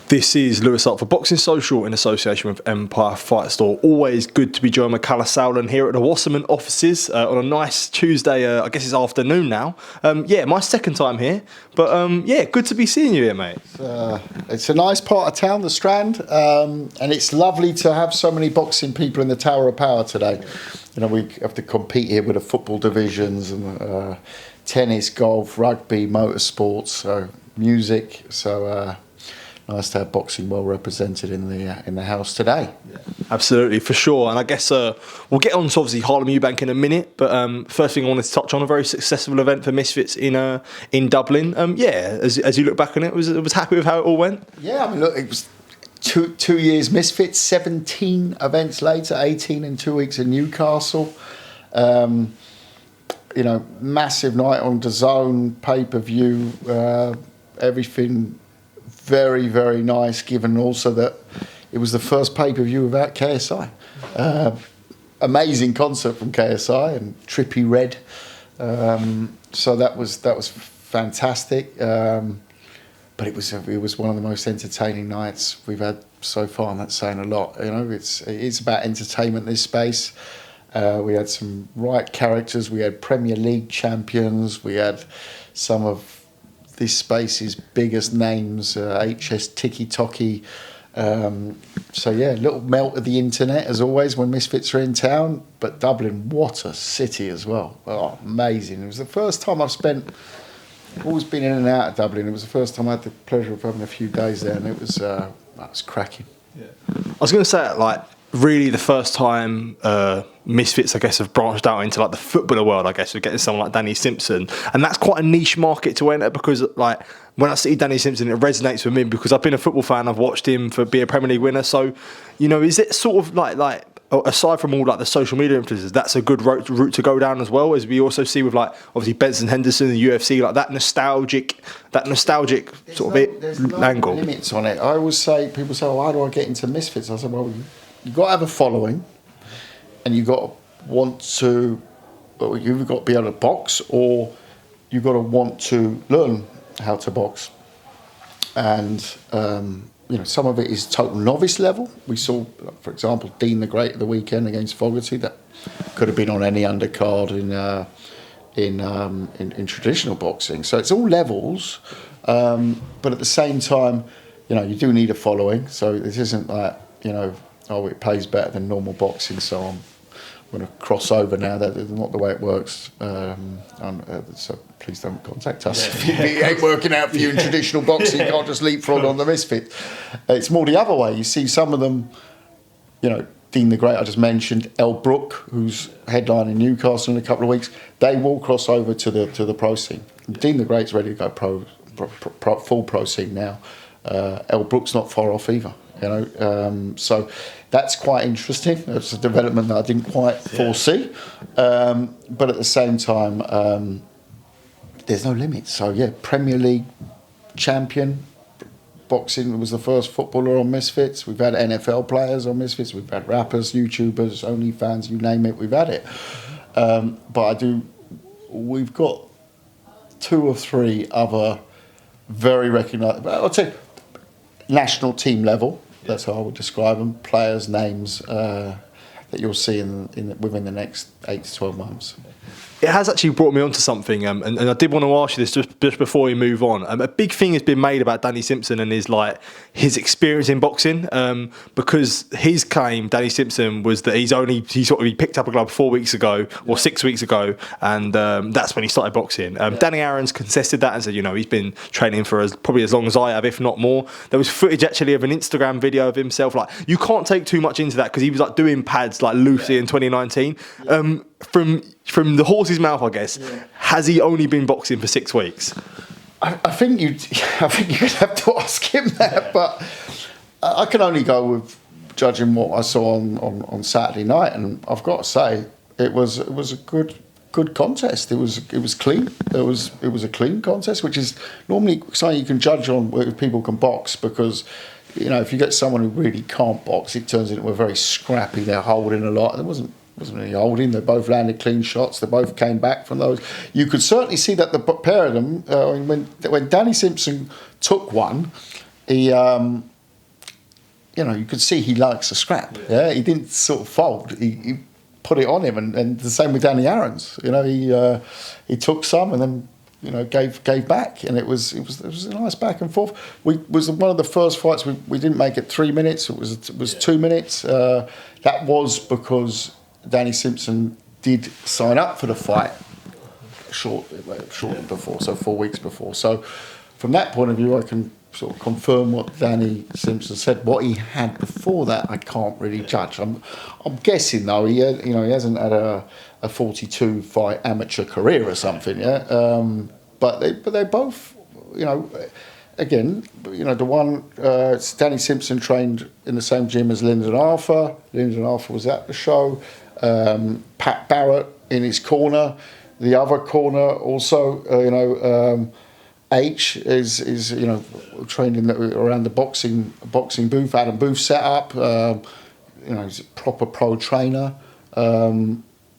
This is Lewis Hart for Boxing Social in association with Empire Fight Store. Always good to be joined by Kalle Sauerland here at the Wasserman offices on a nice Tuesday, I guess it's afternoon now. My second time here, but good to be seeing you here, mate. It's a nice part of town, the Strand, and it's lovely to have so many boxing people in the Tower of Power today. You know, we have to compete here with the football divisions and tennis, golf, rugby, motorsports, so music, so... nice to have boxing well represented in the house today. Yeah, absolutely, for sure. And I guess we'll get on to obviously Harlem Eubank in a minute. But first thing I wanted to touch on, a very successful event for Misfits in Dublin. As you look back on it, was happy with how it all went? Yeah, I mean, look, it was two years Misfits, 17 events later, 18 in 2 weeks in Newcastle. Massive night on DAZN, pay-per-view, everything. Very, very nice, given also that it was the first pay-per-view without KSI. Amazing concert from KSI and Trippie Redd. So that was fantastic. But it was one of the most entertaining nights we've had so far, and that's saying a lot. You know, it's about entertainment, this space. We had some right characters. We had Premier League champions. We had some of this space's biggest names, HS Tiki Toki. A little melt of the internet as always when Misfits are in town. But Dublin, what a city as well. Oh, amazing. It was the first time I've always been in and out of Dublin. It was the first time I had the pleasure of having a few days there, and it was cracking. Yeah. I was going to say, really the first time Misfits, I guess, have branched out into the footballer world, I guess, with getting someone like Danny Simpson. And that's quite a niche market to enter because, when I see Danny Simpson, it resonates with me because I've been a football fan. I've watched him be a Premier League winner. So, is it sort of like aside from all the social media influencers, that's a good route to go down as well, as we also see with obviously Benson Henderson, the UFC, that nostalgic sort of angle. No limits on it. I always say, people say, "Oh, how do I get into Misfits?" I said, well, you've got to have a following, and you've got to you've got to be able to box, or you've got to want to learn how to box. And some of it is total novice level. We saw, for example, Dean the Great at the weekend against Fogarty. That could have been on any undercard in traditional boxing. So it's all levels, but at the same time, you do need a following. So this isn't it pays better than normal boxing, so I'm going to cross over now. That's not the way it works. So please don't contact us. If it ain't working out for you in traditional boxing, you can't just leapfrog on the Misfit. It's more the other way. You see some of them, Dean the Great I just mentioned, El Brook, who's headlining Newcastle in a couple of weeks, they will cross over to the pro scene. Dean the Great's ready to go full pro scene now. El Brook's not far off either. So that's quite interesting. It's a development that I didn't quite foresee, but at the same time, there's no limits. So Premier League champion, boxing was the first footballer on Misfits. We've had NFL players on Misfits. We've had rappers, YouTubers, OnlyFans, you name it. We've had it. We've got 2 or 3 other very recognised. I'd say national team level. That's how I would describe them. Players' names that you'll see within the next 8 to 12 months. It has actually brought me onto something, and I did want to ask you this just before we move on. A big thing has been made about Danny Simpson and his experience in boxing, because his claim, Danny Simpson, was that he picked up a glove 4 weeks ago or 6 weeks ago, and that's when he started boxing. Danny Aaron's contested that and said, he's been training for probably as long as I have, if not more. There was footage actually of an Instagram video of himself. You can't take too much into that because he was doing pads loosely in 2019. From the horse's mouth, I guess, has he only been boxing for 6 weeks? I think you'd have to ask him that, but I can only go with judging what I saw on Saturday night, and I've got to say it was a good contest. It was clean. It was a clean contest, which is normally something you can judge on if people can box, because if you get someone who really can't box, it turns into a very scrappy. They're holding a lot. There wasn't any holding. They both landed clean shots. They both came back from those. You could certainly see that the pair of them, when Danny Simpson took one, he you know, you could see he likes a scrap. Yeah, he didn't sort of fold. He put it on him, and the same with Danny Aaron's. You know, he took some and then, you know, gave back, and it was a nice back and forth. We was one of the first fights we didn't make it 3 minutes. It was 2 minutes. That was because Danny Simpson did sign up for the fight shortly before, so 4 weeks before. So from that point of view, I can sort of confirm what Danny Simpson said. What he had before that, I can't really judge. I'm guessing though, he hasn't had a 42 fight amateur career or something, yeah. But they both, you know, again, you know, the one Danny Simpson trained in the same gym as Lyndon Arthur. Lyndon Arthur was at the show. Pat Barrett in his corner. The other corner also, H is you know, trained around the boxing booth. Adam Booth set up. You know, he's a proper pro trainer.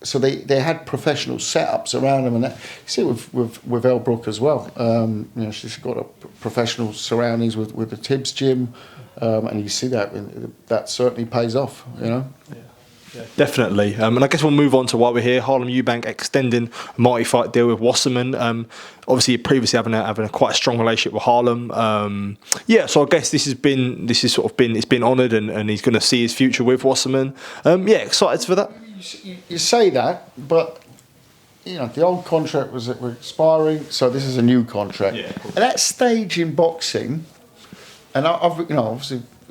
So they had professional setups around them, and that, you see it with Elle Brooke as well. You know, she's got a professional surroundings with the Tibbs gym, and you see that certainly pays off. You know. Yeah, definitely. And I guess we'll move on to why we're here. Harlem Eubank extending a multi-fight deal with Wasserman. Obviously, previously having a quite a strong relationship with Harlem. So I guess it's been honoured, and he's going to see his future with Wasserman. Excited for that. You say that, but you know the old contract was expiring, so this is a new contract. Yeah, at that stage in boxing, and I've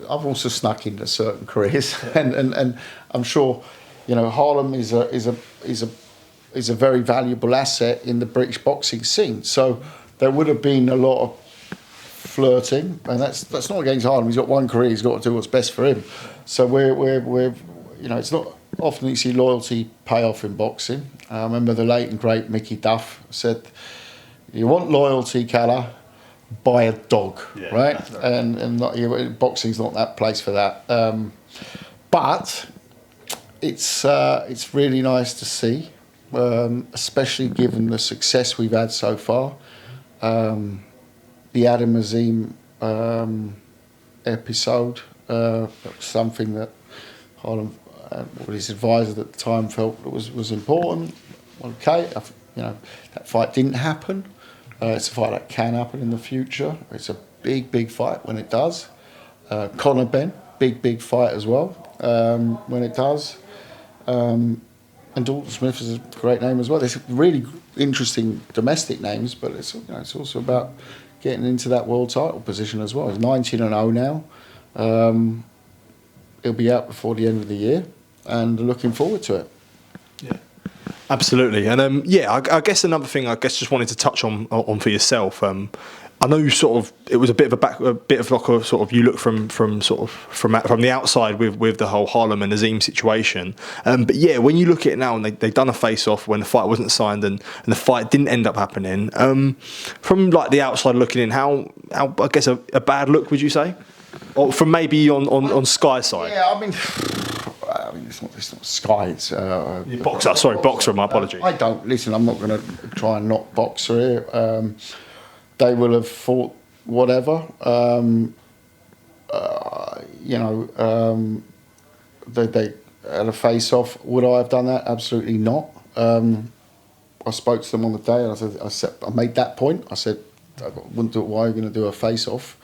also snuck into certain careers, and I'm sure, you know, Harlem is a very valuable asset in the British boxing scene. So there would have been a lot of flirting, and that's not against Harlem. He's got one career. He's got to do what's best for him. So we're you know, it's not often you see loyalty pay off in boxing. I remember the late and great Mickey Duff said, "You want loyalty, Kalle? Buy a dog," right? And boxing's not that place for that. But it's really nice to see, especially given the success we've had so far. The Adam Azim episode, something that Harlem, his advisor at the time, felt was important. Okay, you know, that fight didn't happen. It's a fight that can happen in the future. It's a big fight when it does. Conor Ben, big fight as well when it does. And Dalton Smith is a great name as well. There's really interesting domestic names, but it's also about getting into that world title position as well. He's 19-0 now. He'll be out before the end of the year, and looking forward to it. Yeah. Absolutely, and I guess another thing just wanted to touch on for yourself. I know you it was a bit of like a sort of, you look from the outside with the whole Harlem and Azim situation. But yeah, when you look at it now, and they done a face off when the fight wasn't signed, and the fight didn't end up happening. From like the outside looking in, how I guess a bad look, would you say, or from maybe on Sky side? Yeah, I mean, it's not Sky. It's Boxer. Sorry, Boxer. My apologies. I don't listen. I'm not going to try and knock Boxer here. They will have fought whatever. They had a face-off. Would I have done that? Absolutely not. I spoke to them on the day, and I made that point. I said, I wouldn't do it. Why are you going to do a face-off?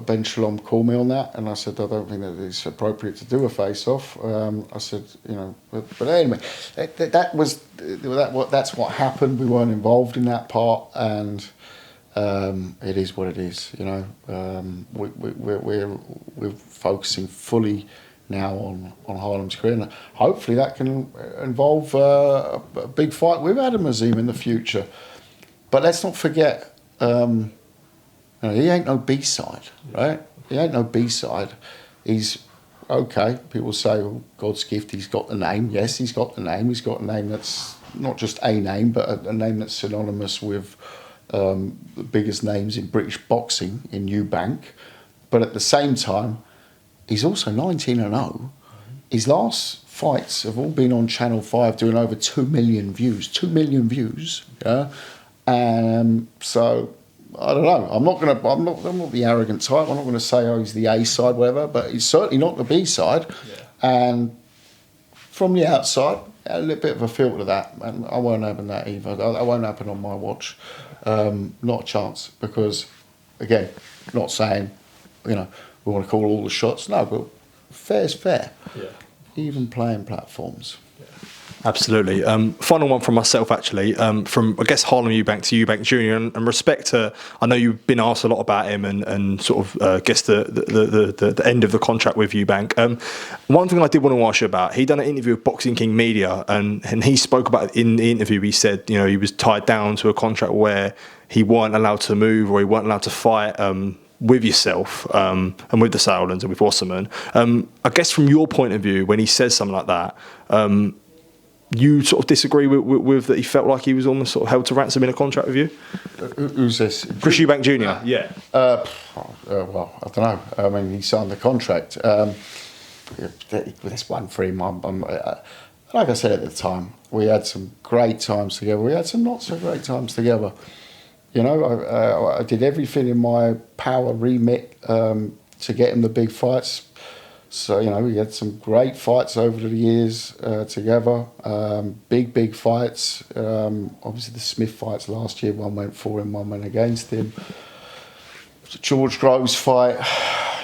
Ben Shalom called me on that, and I said, I don't think that it's appropriate to do a face-off. I said, you know, but anyway, that's what happened. We weren't involved in that part, and it is what it is. You know, we're focusing fully now on Harlem's career, and hopefully that can involve a big fight with Adam Azim in the future. But let's not forget. He ain't no B-side, right? He ain't no B-side. He's, okay, people say, well, God's gift, he's got the name. Yes, he's got the name. He's got a name that's not just a name, but a name that's synonymous with the biggest names in British boxing in Eubank. But at the same time, he's also 19-0. His last fights have all been on Channel 5 doing over 2 million views. 2 million views, yeah? So, I don't know. I'm not the arrogant type. I'm not going to say, oh, he's the A side, whatever. But he's certainly not the B side. Yeah. And from the outside, a little bit of a feel to that, and I won't happen that either. That won't happen on my watch. Not a chance, because again, not saying, we want to call all the shots. No, but fair's fair. Yeah. Even playing platforms. Absolutely. Final one from myself, actually, from, I guess, Harlem Eubank to Eubank Jr. And respect to, I know you've been asked a lot about him and sort of guess the end of the contract with Eubank. One thing I did want to ask you about, he done an interview with Boxing King Media, and he spoke about, in the interview, he said, he was tied down to a contract where he weren't allowed to move or he weren't allowed to fight with yourself and with the Sauerlands and with Wasserman. I guess from your point of view, when he says something like that, you sort of disagree with that he felt like he was almost sort of held to ransom in a contract with you? Who's this? Chris Eubank Jr. Yeah. Well, I don't know. I mean, he signed the contract. That's one for him. Like I said at the time, we had some great times together. We had some not so great times together. I did everything in my power remit to get him the big fights. So, we had some great fights over the years together. Big fights. Obviously, the Smith fights last year, one went for him, one went against him. The George Groves fight,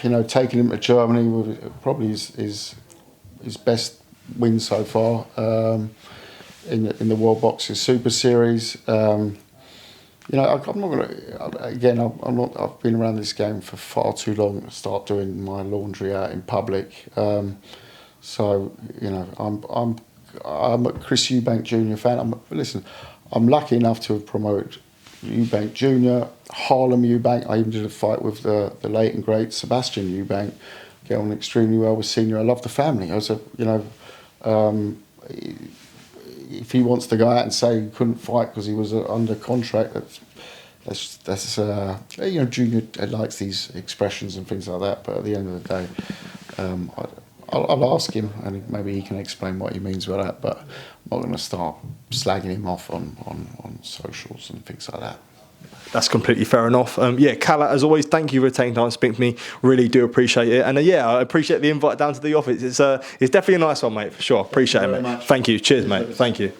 taking him to Germany, was probably his best win so far in the World Boxing Super Series. I'm not going to. Again, I've been around this game for far too long to start doing my laundry out in public. I'm a Chris Eubank Jr. fan. I'm lucky enough to have promoted Eubank Jr., Harlem Eubank. I even did a fight with the late and great Sebastian Eubank. Get on extremely well with Senior. I love the family. If he wants to go out and say he couldn't fight because he was under contract, that's Junior likes these expressions and things like that. But at the end of the day, I'll ask him, and maybe he can explain what he means by that. But I'm not going to start slagging him off on socials and things like that. That's completely fair enough. Kalle, as always, thank you for taking time to speak to me. Really do appreciate it. And I appreciate the invite down to the office. It's definitely a nice one, mate, for sure. Appreciate it, mate. Thank you. Cheers, mate. Thank you.